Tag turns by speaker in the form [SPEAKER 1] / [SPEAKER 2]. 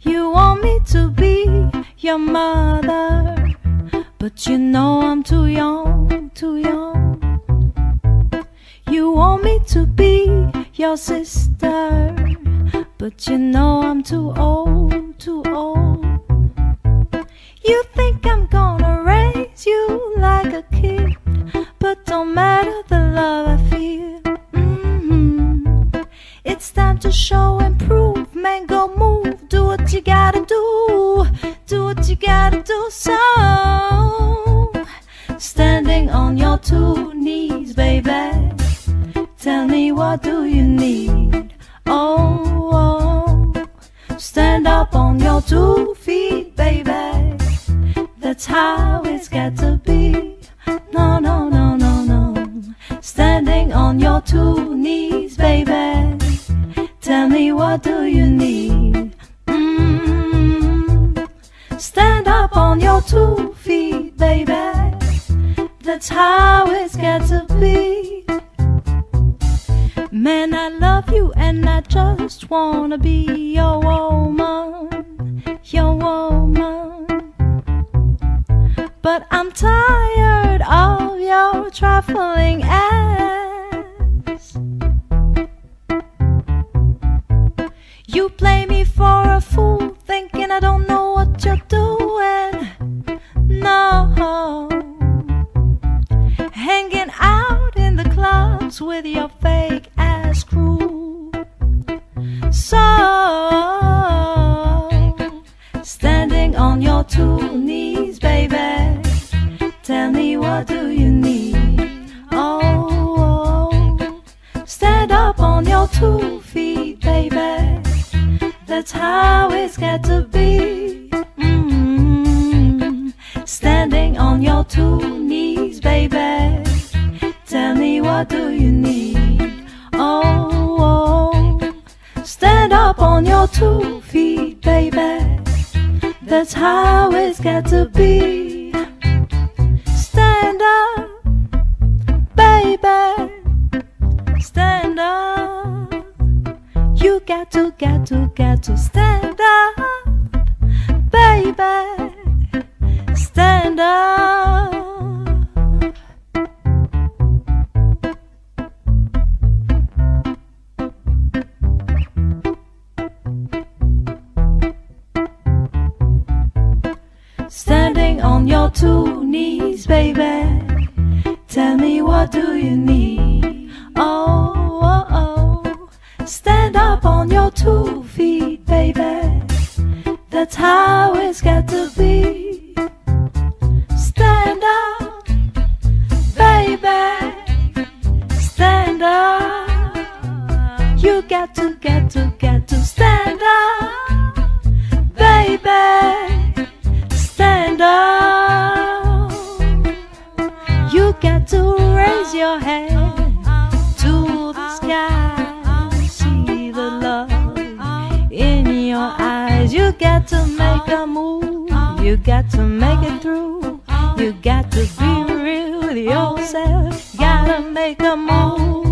[SPEAKER 1] You want me to be your mother, but you know I'm too young, too young. You want me to be your sister, but you know I'm too old, too old. You think I'm gonna raise you like a kid, but don't matter the love I feel. It's time to show and prove, man, go move. Do what you gotta do, do what you gotta do. So, standing on your two knees, baby, tell me what do you need? Oh, stand up on your 2 feet, baby, that's how it's got to be. No, no, no, no, no. Standing on your 2 knees, baby, tell me what do you need? Stand up on your 2 feet, baby, that's how it's got to be. Man, I love you and I just wanna be your woman, your woman. But I'm tired of your trifling ass. You play me for a fool, thinking I don't know what you're doing. No, hanging out in the clubs with your fake ass crew. So, standing on your 2 knees, baby, tell me what do you need? Oh, stand up on your 2 feet, baby, that's how it's got to be. Standing on your 2 knees, baby, tell me what do you need? Oh, stand up on your 2 feet, baby, that's how it's got to be. Stand up, baby, stand up. You got to stand up, baby, stand up. Standing on your 2 knees, baby, tell me what do you need? Oh, oh, oh. Stand up on your 2 feet, baby, that's how it's got to be. Stand up, baby, stand up. You got to stand up, baby, stand up. You got to raise your hand to the sky, see the love in your eyes. You got to make a move, you got to make it through. You got to be real with yourself, gotta make a move.